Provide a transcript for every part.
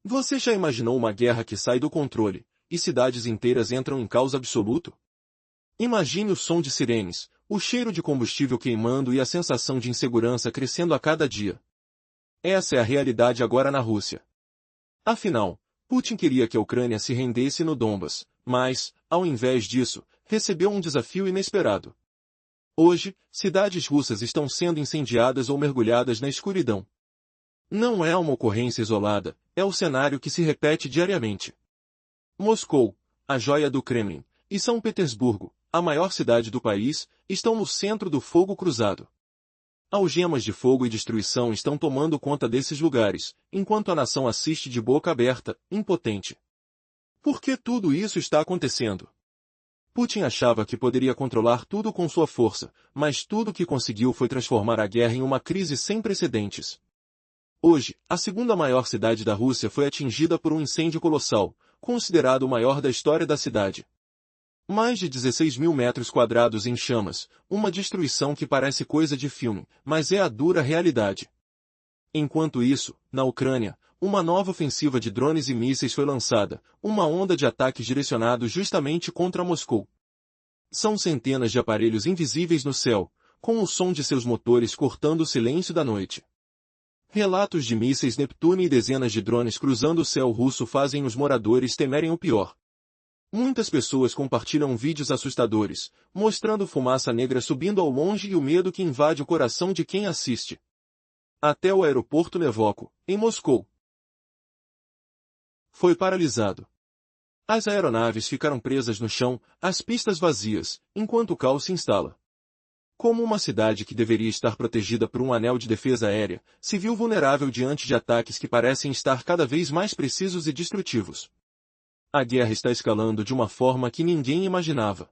Você já imaginou uma guerra que sai do controle, e cidades inteiras entram em caos absoluto? Imagine o som de sirenes, o cheiro de combustível queimando e a sensação de insegurança crescendo a cada dia. Essa é a realidade agora na Rússia. Afinal, Putin queria que a Ucrânia se rendesse no Donbas, mas, ao invés disso, recebeu um desafio inesperado. Hoje, cidades russas estão sendo incendiadas ou mergulhadas na escuridão. Não é uma ocorrência isolada, é o cenário que se repete diariamente. Moscou, a joia do Kremlin, e São Petersburgo, a maior cidade do país, estão no centro do fogo cruzado. Algemas de fogo e destruição estão tomando conta desses lugares, enquanto a nação assiste de boca aberta, impotente. Por que tudo isso está acontecendo? Putin achava que poderia controlar tudo com sua força, mas tudo o que conseguiu foi transformar a guerra em uma crise sem precedentes. Hoje, a segunda maior cidade da Rússia foi atingida por um incêndio colossal, considerado o maior da história da cidade. Mais de 16 mil metros quadrados em chamas, uma destruição que parece coisa de filme, mas é a dura realidade. Enquanto isso, na Ucrânia, uma nova ofensiva de drones e mísseis foi lançada, uma onda de ataques direcionados justamente contra Moscou. São centenas de aparelhos invisíveis no céu, com o som de seus motores cortando o silêncio da noite. Relatos de mísseis Neptune e dezenas de drones cruzando o céu russo fazem os moradores temerem o pior. Muitas pessoas compartilham vídeos assustadores, mostrando fumaça negra subindo ao longe e o medo que invade o coração de quem assiste. Até o aeroporto Nevoko, em Moscou, foi paralisado. As aeronaves ficaram presas no chão, as pistas vazias, enquanto o caos se instala. Como uma cidade que deveria estar protegida por um anel de defesa aérea, se viu vulnerável diante de ataques que parecem estar cada vez mais precisos e destrutivos. A guerra está escalando de uma forma que ninguém imaginava.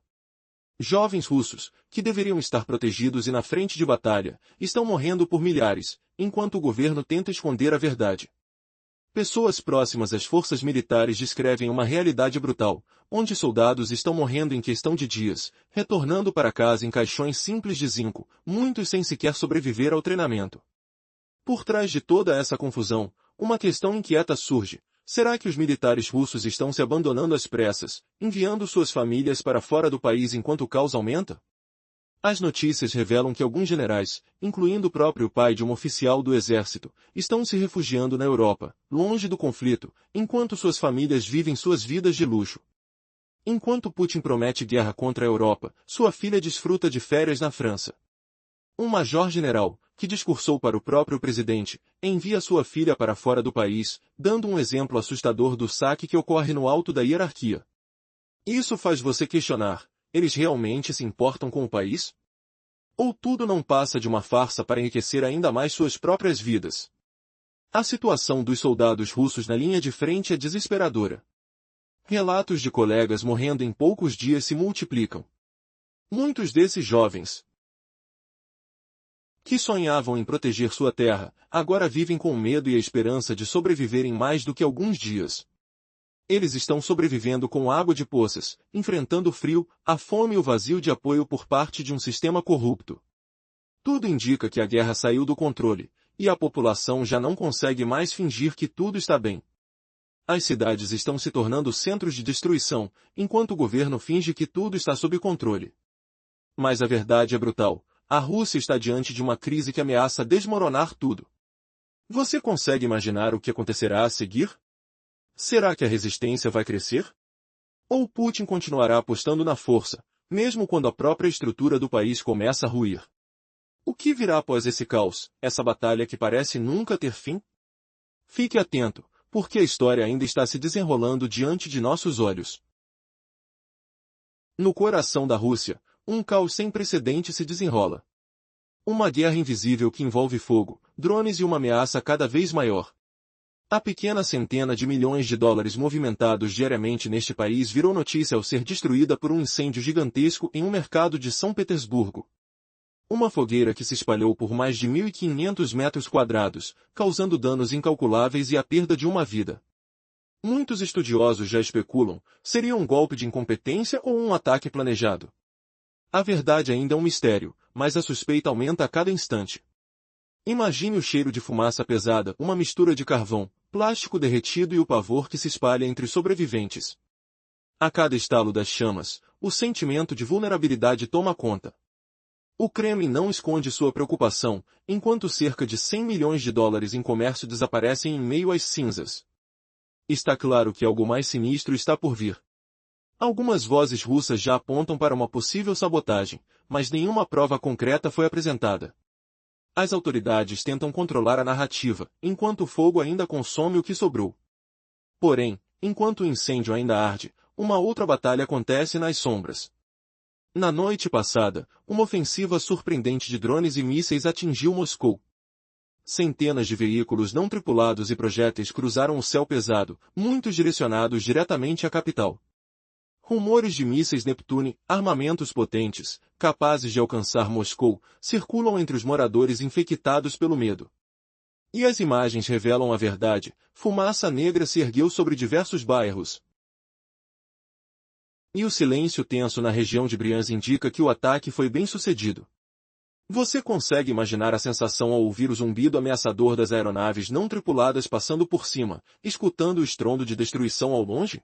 Jovens russos, que deveriam estar protegidos e na frente de batalha, estão morrendo por milhares, enquanto o governo tenta esconder a verdade. Pessoas próximas às forças militares descrevem uma realidade brutal, onde soldados estão morrendo em questão de dias, retornando para casa em caixões simples de zinco, muitos sem sequer sobreviver ao treinamento. Por trás de toda essa confusão, uma questão inquieta surge. Será que os militares russos estão se abandonando às pressas, enviando suas famílias para fora do país enquanto o caos aumenta? As notícias revelam que alguns generais, incluindo o próprio pai de um oficial do exército, estão se refugiando na Europa, longe do conflito, enquanto suas famílias vivem suas vidas de luxo. Enquanto Putin promete guerra contra a Europa, sua filha desfruta de férias na França. Um major-general, que discursou para o próprio presidente, envia sua filha para fora do país, dando um exemplo assustador do saque que ocorre no alto da hierarquia. Isso faz você questionar, eles realmente se importam com o país? Ou tudo não passa de uma farsa para enriquecer ainda mais suas próprias vidas? A situação dos soldados russos na linha de frente é desesperadora. Relatos de colegas morrendo em poucos dias se multiplicam. Muitos desses jovens, que sonhavam em proteger sua terra, agora vivem com o medo e a esperança de sobreviverem mais do que alguns dias. Eles estão sobrevivendo com água de poças, enfrentando o frio, a fome e o vazio de apoio por parte de um sistema corrupto. Tudo indica que a guerra saiu do controle, e a população já não consegue mais fingir que tudo está bem. As cidades estão se tornando centros de destruição, enquanto o governo finge que tudo está sob controle. Mas a verdade é brutal. A Rússia está diante de uma crise que ameaça desmoronar tudo. Você consegue imaginar o que acontecerá a seguir? Será que a resistência vai crescer? Ou Putin continuará apostando na força, mesmo quando a própria estrutura do país começa a ruir? O que virá após esse caos, essa batalha que parece nunca ter fim? Fique atento, porque a história ainda está se desenrolando diante de nossos olhos. No coração da Rússia, um caos sem precedente se desenrola. Uma guerra invisível que envolve fogo, drones e uma ameaça cada vez maior. A pequena centena de milhões de dólares movimentados diariamente neste país virou notícia ao ser destruída por um incêndio gigantesco em um mercado de São Petersburgo. Uma fogueira que se espalhou por mais de 1.500 metros quadrados, causando danos incalculáveis e a perda de uma vida. Muitos estudiosos já especulam, seria um golpe de incompetência ou um ataque planejado? A verdade ainda é um mistério, mas a suspeita aumenta a cada instante. Imagine o cheiro de fumaça pesada, uma mistura de carvão, plástico derretido e o pavor que se espalha entre os sobreviventes. A cada estalo das chamas, o sentimento de vulnerabilidade toma conta. O Kremlin não esconde sua preocupação, enquanto cerca de 100 milhões de dólares em comércio desaparecem em meio às cinzas. Está claro que algo mais sinistro está por vir. Algumas vozes russas já apontam para uma possível sabotagem, mas nenhuma prova concreta foi apresentada. As autoridades tentam controlar a narrativa, enquanto o fogo ainda consome o que sobrou. Porém, enquanto o incêndio ainda arde, uma outra batalha acontece nas sombras. Na noite passada, uma ofensiva surpreendente de drones e mísseis atingiu Moscou. Centenas de veículos não tripulados e projéteis cruzaram o céu pesado, muitos direcionados diretamente à capital. Rumores de mísseis Neptune, armamentos potentes, capazes de alcançar Moscou, circulam entre os moradores infectados pelo medo. E as imagens revelam a verdade: fumaça negra se ergueu sobre diversos bairros. E o silêncio tenso na região de Briansk indica que o ataque foi bem sucedido. Você consegue imaginar a sensação ao ouvir o zumbido ameaçador das aeronaves não tripuladas passando por cima, escutando o estrondo de destruição ao longe?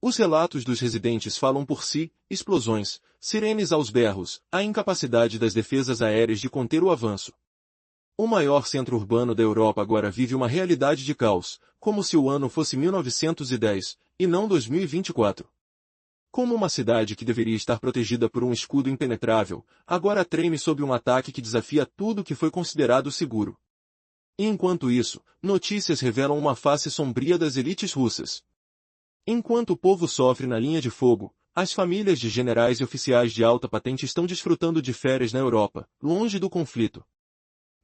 Os relatos dos residentes falam por si: explosões, sirenes aos berros, a incapacidade das defesas aéreas de conter o avanço. O maior centro urbano da Europa agora vive uma realidade de caos, como se o ano fosse 1910, e não 2024. Como uma cidade que deveria estar protegida por um escudo impenetrável, agora treme sob um ataque que desafia tudo que foi considerado seguro. E enquanto isso, notícias revelam uma face sombria das elites russas. Enquanto o povo sofre na linha de fogo, as famílias de generais e oficiais de alta patente estão desfrutando de férias na Europa, longe do conflito.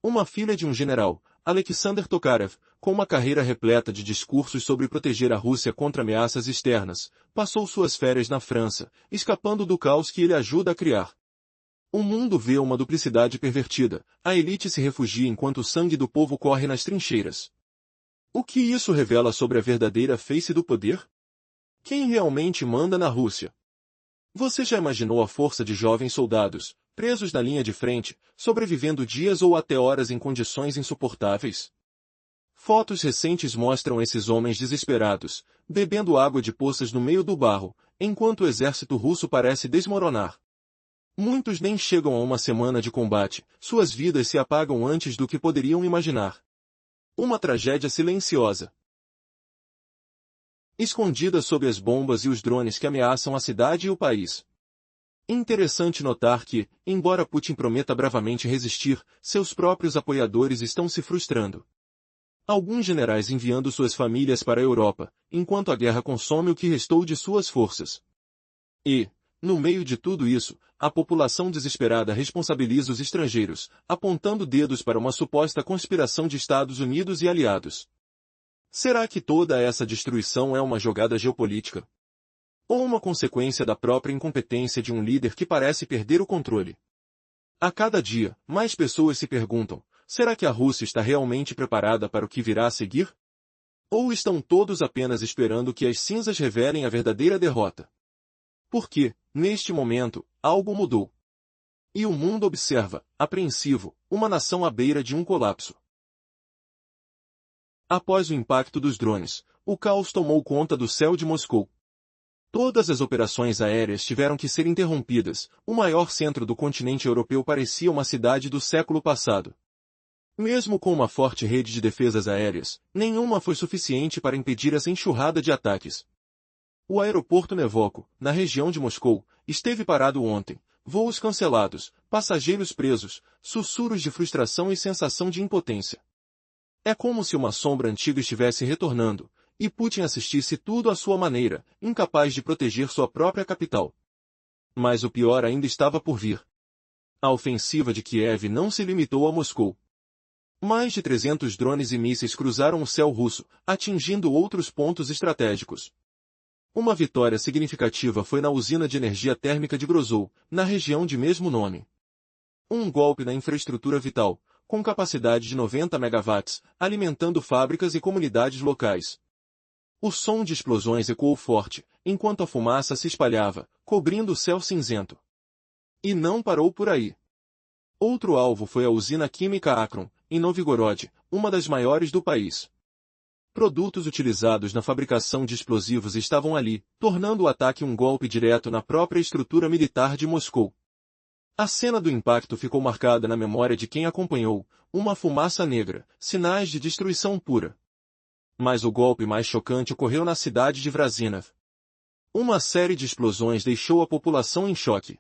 Uma filha de um general, Alexander Tokarev, com uma carreira repleta de discursos sobre proteger a Rússia contra ameaças externas, passou suas férias na França, escapando do caos que ele ajuda a criar. O mundo vê uma duplicidade pervertida: a elite se refugia enquanto o sangue do povo corre nas trincheiras. O que isso revela sobre a verdadeira face do poder? Quem realmente manda na Rússia? Você já imaginou a força de jovens soldados, presos na linha de frente, sobrevivendo dias ou até horas em condições insuportáveis? Fotos recentes mostram esses homens desesperados, bebendo água de poças no meio do barro, enquanto o exército russo parece desmoronar. Muitos nem chegam a uma semana de combate, suas vidas se apagam antes do que poderiam imaginar. Uma tragédia silenciosa, escondida sob as bombas e os drones que ameaçam a cidade e o país. Interessante notar que, embora Putin prometa bravamente resistir, seus próprios apoiadores estão se frustrando. Alguns generais enviando suas famílias para a Europa, enquanto a guerra consome o que restou de suas forças. E, no meio de tudo isso, a população desesperada responsabiliza os estrangeiros, apontando dedos para uma suposta conspiração de Estados Unidos e aliados. Será que toda essa destruição é uma jogada geopolítica? Ou uma consequência da própria incompetência de um líder que parece perder o controle? A cada dia, mais pessoas se perguntam: será que a Rússia está realmente preparada para o que virá a seguir? Ou estão todos apenas esperando que as cinzas revelem a verdadeira derrota? Porque, neste momento, algo mudou. E o mundo observa, apreensivo, uma nação à beira de um colapso. Após o impacto dos drones, o caos tomou conta do céu de Moscou. Todas as operações aéreas tiveram que ser interrompidas. O maior centro do continente europeu parecia uma cidade do século passado. Mesmo com uma forte rede de defesas aéreas, nenhuma foi suficiente para impedir essa enxurrada de ataques. O aeroporto Nevoko, na região de Moscou, esteve parado ontem. Voos cancelados, passageiros presos, sussurros de frustração e sensação de impotência. É como se uma sombra antiga estivesse retornando, e Putin assistisse tudo à sua maneira, incapaz de proteger sua própria capital. Mas o pior ainda estava por vir. A ofensiva de Kiev não se limitou a Moscou. Mais de 300 drones e mísseis cruzaram o céu russo, atingindo outros pontos estratégicos. Uma vitória significativa foi na usina de energia térmica de Grozov, na região de mesmo nome. Um golpe na infraestrutura vital, com capacidade de 90 megawatts, alimentando fábricas e comunidades locais. O som de explosões ecoou forte, enquanto a fumaça se espalhava, cobrindo o céu cinzento. E não parou por aí. Outro alvo foi a usina química Akron, em Novgorod, uma das maiores do país. produtos utilizados na fabricação de explosivos estavam ali, tornando o ataque um golpe direto na própria estrutura militar de Moscou. A cena do impacto ficou marcada na memória de quem acompanhou, uma fumaça negra, sinais de destruição pura. Mas o golpe mais chocante ocorreu na cidade de Vrazinav. Uma série de explosões deixou a população em choque.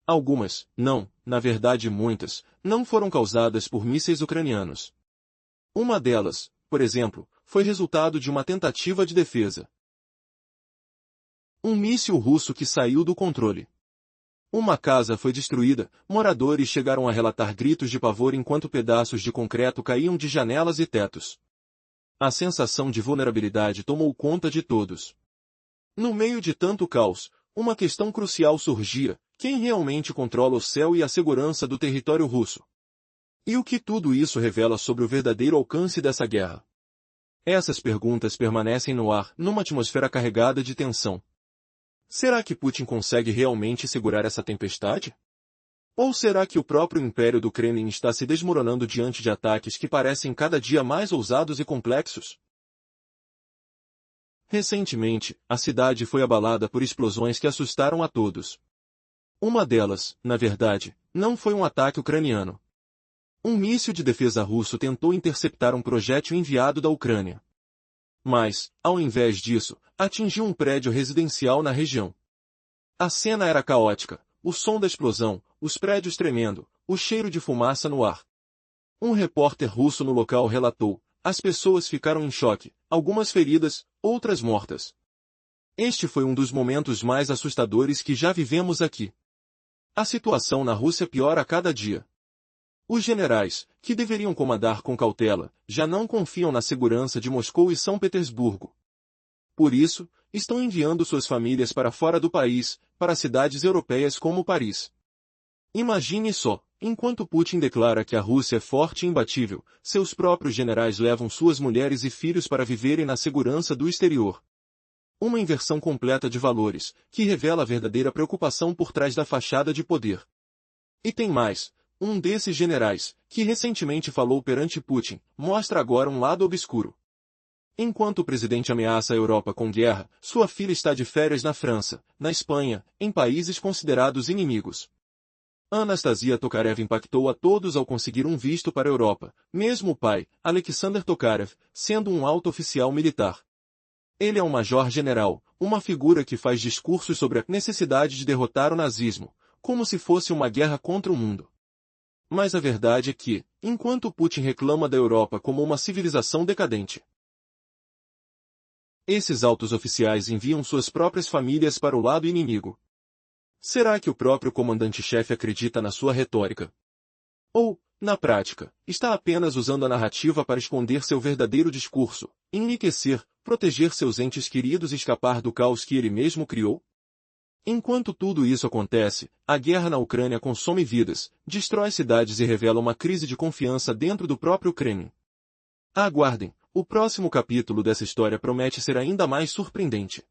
Algumas, não, na verdade muitas, não foram causadas por mísseis ucranianos. Uma delas, por exemplo, foi resultado de uma tentativa de defesa. Um míssil russo que saiu do controle. Uma casa foi destruída, moradores chegaram a relatar gritos de pavor enquanto pedaços de concreto caíam de janelas e tetos. A sensação de vulnerabilidade tomou conta de todos. No meio de tanto caos, uma questão crucial surgia: quem realmente controla o céu e a segurança do território russo? E o que tudo isso revela sobre o verdadeiro alcance dessa guerra? Essas perguntas permanecem no ar, numa atmosfera carregada de tensão. Será que Putin consegue realmente segurar essa tempestade? Ou será que o próprio império do Kremlin está se desmoronando diante de ataques que parecem cada dia mais ousados e complexos? Recentemente, a cidade foi abalada por explosões que assustaram a todos. Uma delas, na verdade, não foi um ataque ucraniano. Um míssil de defesa russo tentou interceptar um projétil enviado da Ucrânia. Mas, ao invés disso, atingiu um prédio residencial na região. A cena era caótica, o som da explosão, os prédios tremendo, o cheiro de fumaça no ar. Um repórter russo no local relatou: as pessoas ficaram em choque, algumas feridas, outras mortas. Este foi um dos momentos mais assustadores que já vivemos aqui. A situação na Rússia piora a cada dia. Os generais, que deveriam comandar com cautela, já não confiam na segurança de Moscou e São Petersburgo. Por isso, estão enviando suas famílias para fora do país, para cidades europeias como Paris. Imagine só, enquanto Putin declara que a Rússia é forte e imbatível, seus próprios generais levam suas mulheres e filhos para viverem na segurança do exterior. Uma inversão completa de valores, que revela a verdadeira preocupação por trás da fachada de poder. E tem mais. Um desses generais, que recentemente falou perante Putin, mostra agora um lado obscuro. Enquanto o presidente ameaça a Europa com guerra, sua filha está de férias na França, na Espanha, em países considerados inimigos. Anastasia Tokarev impactou a todos ao conseguir um visto para a Europa, mesmo o pai, Alexander Tokarev, sendo um alto oficial militar. Ele é um major-general, uma figura que faz discursos sobre a necessidade de derrotar o nazismo, como se fosse uma guerra contra o mundo. Mas a verdade é que, enquanto Putin reclama da Europa como uma civilização decadente, esses altos oficiais enviam suas próprias famílias para o lado inimigo. Será que o próprio comandante-chefe acredita na sua retórica? Ou, na prática, está apenas usando a narrativa para esconder seu verdadeiro discurso, enriquecer, proteger seus entes queridos e escapar do caos que ele mesmo criou? Enquanto tudo isso acontece, a guerra na Ucrânia consome vidas, destrói cidades e revela uma crise de confiança dentro do próprio Kremlin. Aguardem, o próximo capítulo dessa história promete ser ainda mais surpreendente.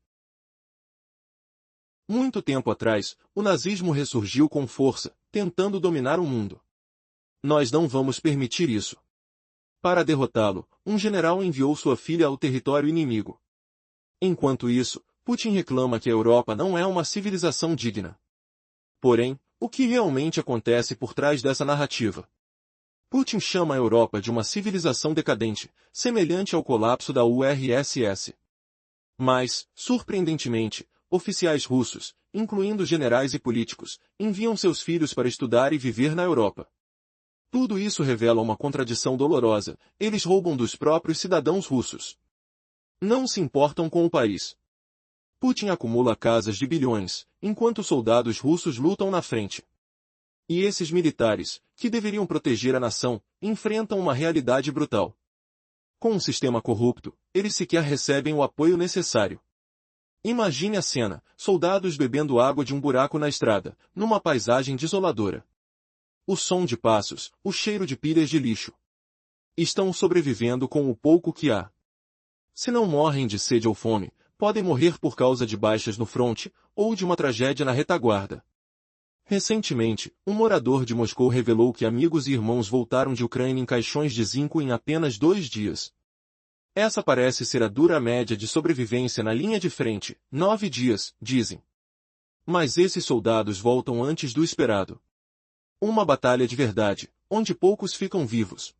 Muito tempo atrás, o nazismo ressurgiu com força, tentando dominar o mundo. Nós não vamos permitir isso. Para derrotá-lo, um general enviou sua filha ao território inimigo. Enquanto isso, Putin reclama que a Europa não é uma civilização digna. Porém, o que realmente acontece por trás dessa narrativa? Putin chama a Europa de uma civilização decadente, semelhante ao colapso da URSS. Mas, surpreendentemente, oficiais russos, incluindo generais e políticos, enviam seus filhos para estudar e viver na Europa. Tudo isso revela uma contradição dolorosa: eles roubam dos próprios cidadãos russos. Não se importam com o país. Putin acumula casas de bilhões, enquanto soldados russos lutam na frente. E esses militares, que deveriam proteger a nação, enfrentam uma realidade brutal. Com um sistema corrupto, eles sequer recebem o apoio necessário. Imagine a cena: soldados bebendo água de um buraco na estrada, numa paisagem desoladora. O som de passos, o cheiro de pilhas de lixo. Estão sobrevivendo com o pouco que há. Se não morrem de sede ou fome, podem morrer por causa de baixas no fronte, ou de uma tragédia na retaguarda. Recentemente, um morador de Moscou revelou que amigos e irmãos voltaram de Ucrânia em caixões de zinco em apenas 2 dias. Essa parece ser a dura média de sobrevivência na linha de frente, 9 dias, dizem. Mas esses soldados voltam antes do esperado. Uma batalha de verdade, onde poucos ficam vivos.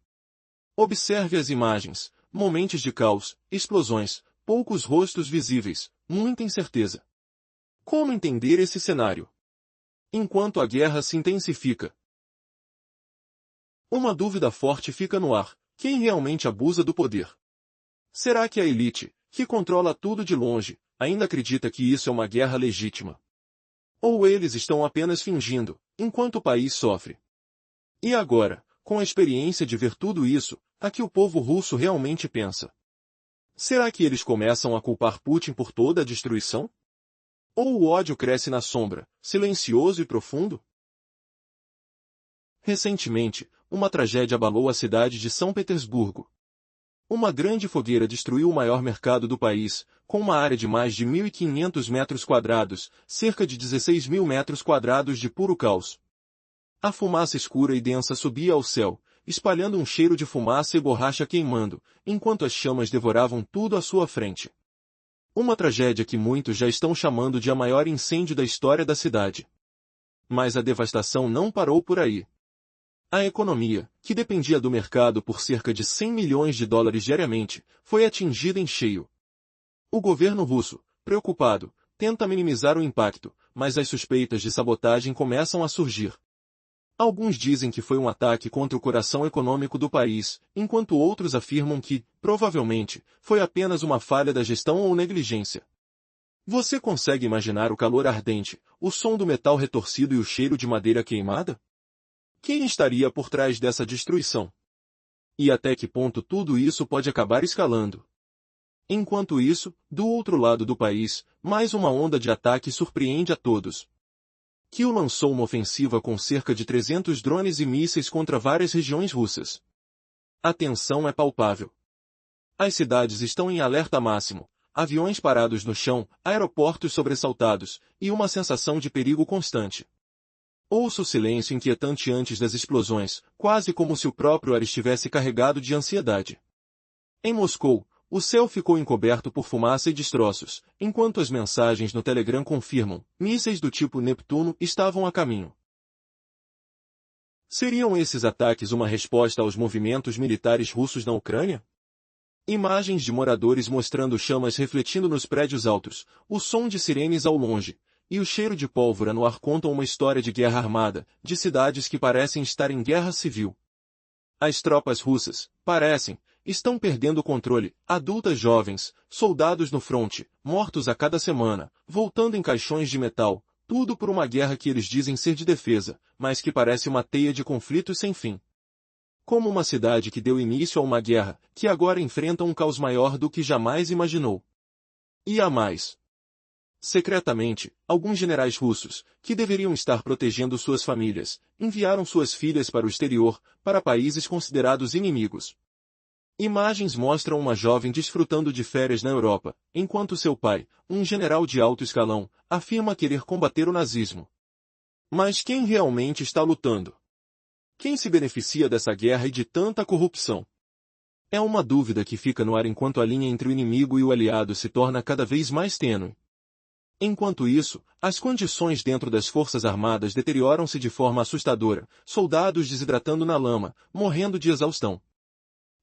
Observe as imagens, momentos de caos, explosões, poucos rostos visíveis, muita incerteza. Como entender esse cenário? Enquanto a guerra se intensifica, uma dúvida forte fica no ar: quem realmente abusa do poder? Será que a elite, que controla tudo de longe, ainda acredita que isso é uma guerra legítima? Ou eles estão apenas fingindo, enquanto o país sofre? E agora, com a experiência de ver tudo isso, a que o povo russo realmente pensa? Será que eles começam a culpar Putin por toda a destruição? Ou o ódio cresce na sombra, silencioso e profundo? Recentemente, uma tragédia abalou a cidade de São Petersburgo. Uma grande fogueira destruiu o maior mercado do país, com uma área de mais de 1.500 metros quadrados, cerca de 16 mil metros quadrados de puro caos. A fumaça escura e densa subia ao céu, espalhando um cheiro de fumaça e borracha queimando, enquanto as chamas devoravam tudo à sua frente. Uma tragédia que muitos já estão chamando de a maior incêndio da história da cidade. Mas a devastação não parou por aí. A economia, que dependia do mercado por cerca de 100 milhões de dólares diariamente, foi atingida em cheio. O governo russo, preocupado, tenta minimizar o impacto, mas as suspeitas de sabotagem começam a surgir. Alguns dizem que foi um ataque contra o coração econômico do país, enquanto outros afirmam que, provavelmente, foi apenas uma falha da gestão ou negligência. Você consegue imaginar o calor ardente, o som do metal retorcido e o cheiro de madeira queimada? Quem estaria por trás dessa destruição? E até que ponto tudo isso pode acabar escalando? Enquanto isso, do outro lado do país, mais uma onda de ataque surpreende a todos. Kiev lançou uma ofensiva com cerca de 300 drones e mísseis contra várias regiões russas. A tensão é palpável. As cidades estão em alerta máximo, aviões parados no chão, aeroportos sobressaltados, e uma sensação de perigo constante. Ouça o silêncio inquietante antes das explosões, quase como se o próprio ar estivesse carregado de ansiedade. Em Moscou, o céu ficou encoberto por fumaça e destroços, enquanto as mensagens no Telegram confirmam: mísseis do tipo Neptuno estavam a caminho. Seriam esses ataques uma resposta aos movimentos militares russos na Ucrânia? Imagens de moradores mostrando chamas refletindo nos prédios altos, o som de sirenes ao longe, e o cheiro de pólvora no ar contam uma história de guerra armada, de cidades que parecem estar em guerra civil. As tropas russas, estão perdendo o controle, adultas jovens, soldados no fronte, mortos a cada semana, voltando em caixões de metal, tudo por uma guerra que eles dizem ser de defesa, mas que parece uma teia de conflitos sem fim. Como uma cidade que deu início a uma guerra, que agora enfrenta um caos maior do que jamais imaginou. E há mais. Secretamente, alguns generais russos, que deveriam estar protegendo suas famílias, enviaram suas filhas para o exterior, para países considerados inimigos. Imagens mostram uma jovem desfrutando de férias na Europa, enquanto seu pai, um general de alto escalão, afirma querer combater o nazismo. Mas quem realmente está lutando? Quem se beneficia dessa guerra e de tanta corrupção? É uma dúvida que fica no ar enquanto a linha entre o inimigo e o aliado se torna cada vez mais tênue. Enquanto isso, as condições dentro das Forças Armadas deterioram-se de forma assustadora, soldados desidratando na lama, morrendo de exaustão.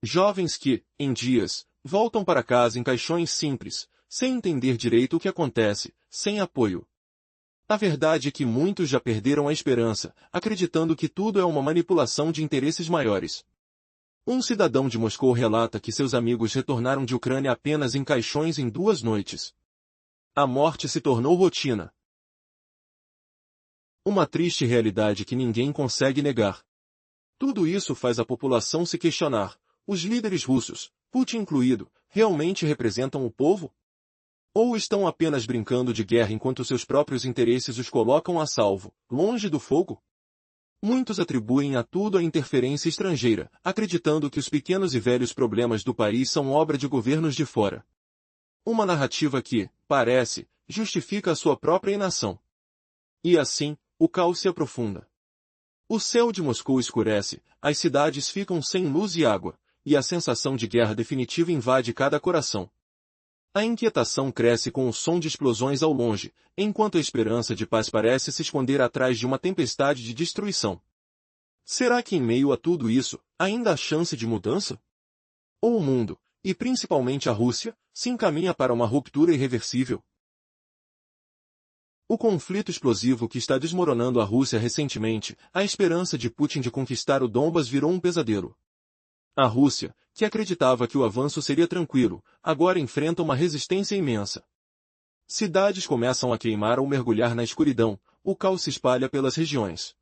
Jovens que, em dias, voltam para casa em caixões simples, sem entender direito o que acontece, sem apoio. A verdade é que muitos já perderam a esperança, acreditando que tudo é uma manipulação de interesses maiores. Um cidadão de Moscou relata que seus amigos retornaram de Ucrânia apenas em caixões em 2 noites. A morte se tornou rotina. Uma triste realidade que ninguém consegue negar. Tudo isso faz a população se questionar: os líderes russos, Putin incluído, realmente representam o povo? Ou estão apenas brincando de guerra enquanto seus próprios interesses os colocam a salvo, longe do fogo? Muitos atribuem a tudo a interferência estrangeira, acreditando que os pequenos e velhos problemas do país são obra de governos de fora. Uma narrativa que, parece, justifica a sua própria inação. E assim, o caos se aprofunda. O céu de Moscou escurece, as cidades ficam sem luz e água, e a sensação de guerra definitiva invade cada coração. A inquietação cresce com o som de explosões ao longe, enquanto a esperança de paz parece se esconder atrás de uma tempestade de destruição. Será que em meio a tudo isso, ainda há chance de mudança? Ou o mundo, e principalmente a Rússia, se encaminha para uma ruptura irreversível? O conflito explosivo que está desmoronando a Rússia recentemente, a esperança de Putin de conquistar o Donbas virou um pesadelo. A Rússia, que acreditava que o avanço seria tranquilo, agora enfrenta uma resistência imensa. Cidades começam a queimar ou mergulhar na escuridão, o caos se espalha pelas regiões.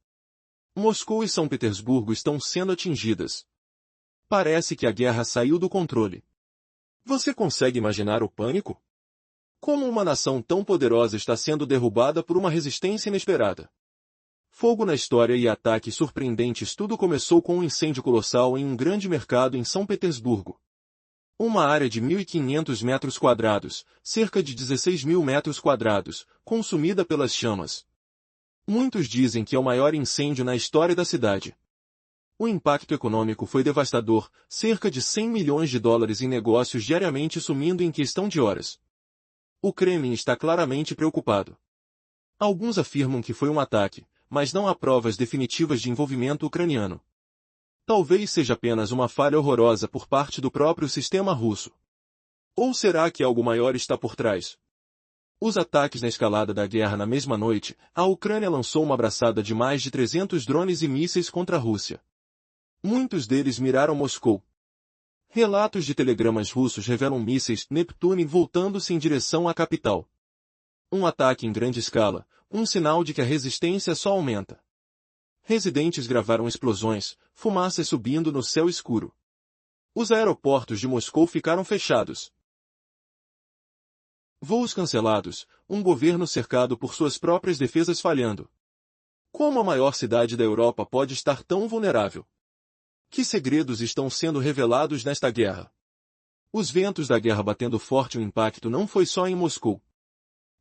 Moscou e São Petersburgo estão sendo atingidas. Parece que a guerra saiu do controle. Você consegue imaginar o pânico? Como uma nação tão poderosa está sendo derrubada por uma resistência inesperada? Fogo na história e ataques surpreendentes. Tudo começou com um incêndio colossal em um grande mercado em São Petersburgo. Uma área de 1.500 metros quadrados, cerca de 16.000 metros quadrados, consumida pelas chamas. Muitos dizem que é o maior incêndio na história da cidade. O impacto econômico foi devastador, cerca de 100 milhões de dólares em negócios diariamente sumindo em questão de horas. O Kremlin está claramente preocupado. Alguns afirmam que foi um ataque, mas não há provas definitivas de envolvimento ucraniano. Talvez seja apenas uma falha horrorosa por parte do próprio sistema russo. Ou será que algo maior está por trás? Os ataques na escalada da guerra na mesma noite, a Ucrânia lançou uma abraçada de mais de 300 drones e mísseis contra a Rússia. Muitos deles miraram Moscou. Relatos de telegramas russos revelam mísseis Neptune voltando-se em direção à capital. Um ataque em grande escala, um sinal de que a resistência só aumenta. Residentes gravaram explosões, fumaças subindo no céu escuro. Os aeroportos de Moscou ficaram fechados. Voos cancelados, um governo cercado por suas próprias defesas falhando. Como a maior cidade da Europa pode estar tão vulnerável? Que segredos estão sendo revelados nesta guerra? Os ventos da guerra batendo forte. O impacto não foi só em Moscou.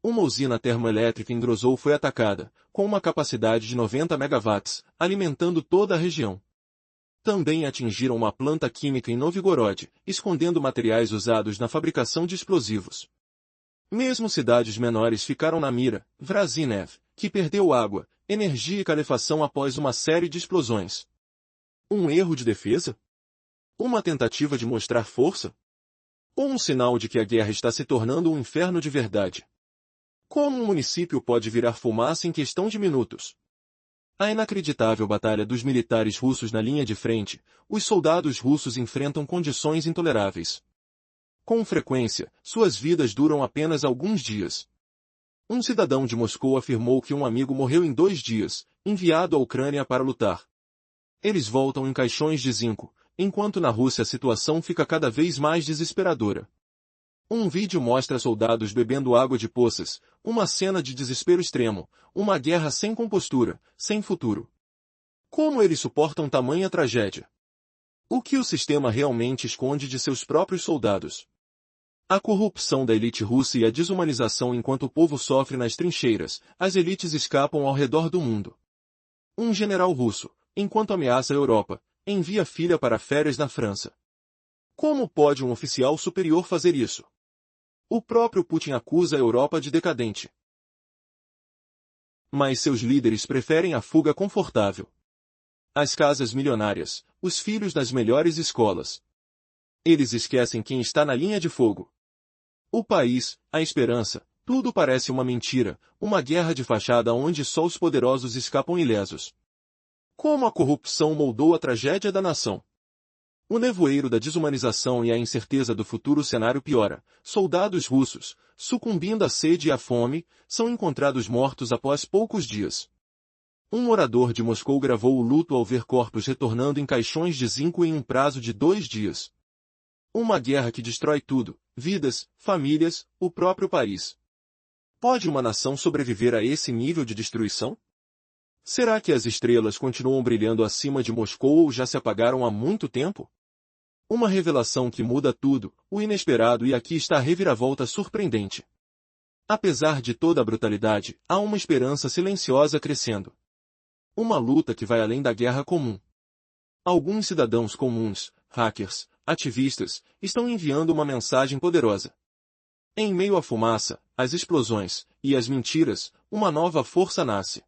Uma usina termoelétrica em Grozov foi atacada, com uma capacidade de 90 megawatts, alimentando toda a região. Também atingiram uma planta química em Novgorod, escondendo materiais usados na fabricação de explosivos. Mesmo cidades menores ficaram na mira, Vrazinev, que perdeu água, energia e calefação após uma série de explosões. Um erro de defesa? Uma tentativa de mostrar força? Ou um sinal de que a guerra está se tornando um inferno de verdade? Como um município pode virar fumaça em questão de minutos? A inacreditável batalha dos militares russos na linha de frente, os soldados russos enfrentam condições intoleráveis. Com frequência, suas vidas duram apenas alguns dias. Um cidadão de Moscou afirmou que um amigo morreu em 2 dias, enviado à Ucrânia para lutar. Eles voltam em caixões de zinco, enquanto na Rússia a situação fica cada vez mais desesperadora. Um vídeo mostra soldados bebendo água de poças, uma cena de desespero extremo, uma guerra sem compostura, sem futuro. Como eles suportam tamanha tragédia? O que o sistema realmente esconde de seus próprios soldados? A corrupção da elite russa e a desumanização enquanto o povo sofre nas trincheiras, as elites escapam ao redor do mundo. Um general russo, enquanto ameaça a Europa, envia filha para férias na França. Como pode um oficial superior fazer isso? O próprio Putin acusa a Europa de decadente. Mas seus líderes preferem a fuga confortável. As casas milionárias, os filhos nas melhores escolas. Eles esquecem quem está na linha de fogo. O país, a esperança, tudo parece uma mentira, uma guerra de fachada onde só os poderosos escapam ilesos. Como a corrupção moldou a tragédia da nação? O nevoeiro da desumanização e a incerteza do futuro cenário piora. Soldados russos, sucumbindo à sede e à fome, são encontrados mortos após poucos dias. Um morador de Moscou gravou o luto ao ver corpos retornando em caixões de zinco em um prazo de 2 dias. Uma guerra que destrói tudo, vidas, famílias, o próprio país. Pode uma nação sobreviver a esse nível de destruição? Será que as estrelas continuam brilhando acima de Moscou ou já se apagaram há muito tempo? Uma revelação que muda tudo, o inesperado, e aqui está a reviravolta surpreendente. Apesar de toda a brutalidade, há uma esperança silenciosa crescendo. Uma luta que vai além da guerra comum. Alguns cidadãos comuns, hackers, ativistas, estão enviando uma mensagem poderosa. Em meio à fumaça, às explosões e às mentiras, uma nova força nasce.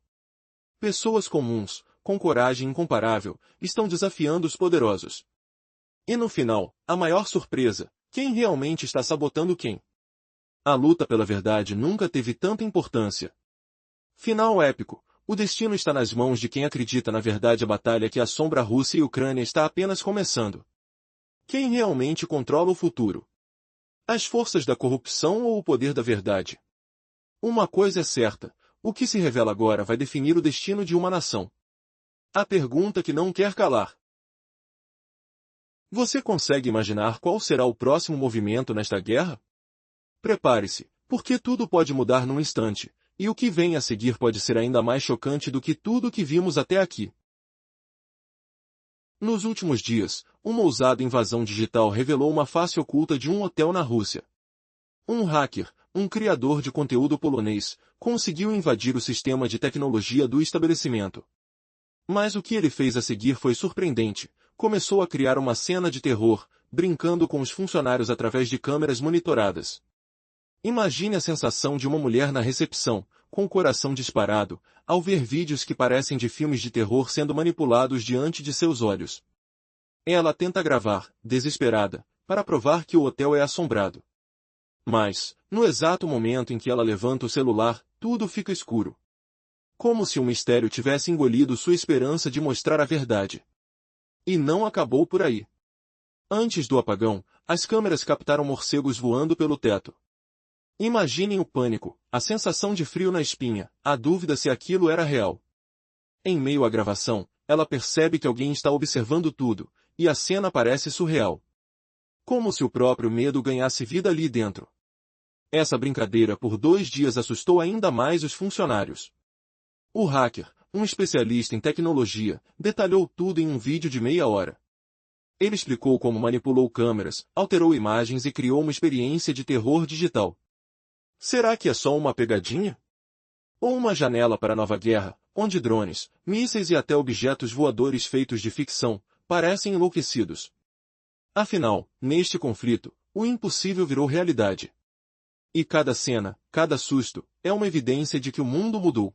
Pessoas comuns, com coragem incomparável, estão desafiando os poderosos. E no final, a maior surpresa, quem realmente está sabotando quem? A luta pela verdade nunca teve tanta importância. Final épico. O destino está nas mãos de quem acredita na verdade. A batalha que assombra a Rússia e a Ucrânia está apenas começando. Quem realmente controla o futuro? As forças da corrupção ou o poder da verdade? Uma coisa é certa, o que se revela agora vai definir o destino de uma nação. A pergunta que não quer calar. Você consegue imaginar qual será o próximo movimento nesta guerra? Prepare-se, porque tudo pode mudar num instante, e o que vem a seguir pode ser ainda mais chocante do que tudo o que vimos até aqui. Nos últimos dias, uma ousada invasão digital revelou uma face oculta de um hotel na Rússia. Um hacker, um criador de conteúdo polonês, conseguiu invadir o sistema de tecnologia do estabelecimento. Mas o que ele fez a seguir foi surpreendente. Começou a criar uma cena de terror, brincando com os funcionários através de câmeras monitoradas. Imagine a sensação de uma mulher na recepção, com o coração disparado, ao ver vídeos que parecem de filmes de terror sendo manipulados diante de seus olhos. Ela tenta gravar, desesperada, para provar que o hotel é assombrado. Mas, no exato momento em que ela levanta o celular, tudo fica escuro. Como se um mistério tivesse engolido sua esperança de mostrar a verdade. E não acabou por aí. Antes do apagão, as câmeras captaram morcegos voando pelo teto. Imaginem o pânico, a sensação de frio na espinha, a dúvida se aquilo era real. Em meio à gravação, ela percebe que alguém está observando tudo, e a cena parece surreal. Como se o próprio medo ganhasse vida ali dentro. Essa brincadeira por 2 dias assustou ainda mais os funcionários. O hacker, um especialista em tecnologia, detalhou tudo em um vídeo de meia hora. Ele explicou como manipulou câmeras, alterou imagens e criou uma experiência de terror digital. Será que é só uma pegadinha? Ou uma janela para a nova guerra, onde drones, mísseis e até objetos voadores feitos de ficção, parecem enlouquecidos? Afinal, neste conflito, o impossível virou realidade. E cada cena, cada susto, é uma evidência de que o mundo mudou.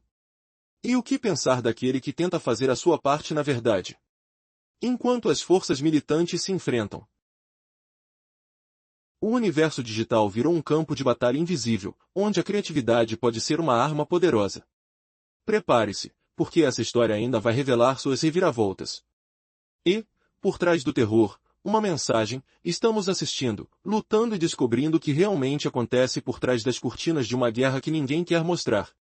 E o que pensar daquele que tenta fazer a sua parte na verdade? Enquanto as forças militantes se enfrentam. O universo digital virou um campo de batalha invisível, onde a criatividade pode ser uma arma poderosa. Prepare-se, porque essa história ainda vai revelar suas reviravoltas. E, por trás do terror, uma mensagem: estamos assistindo, lutando e descobrindo o que realmente acontece por trás das cortinas de uma guerra que ninguém quer mostrar.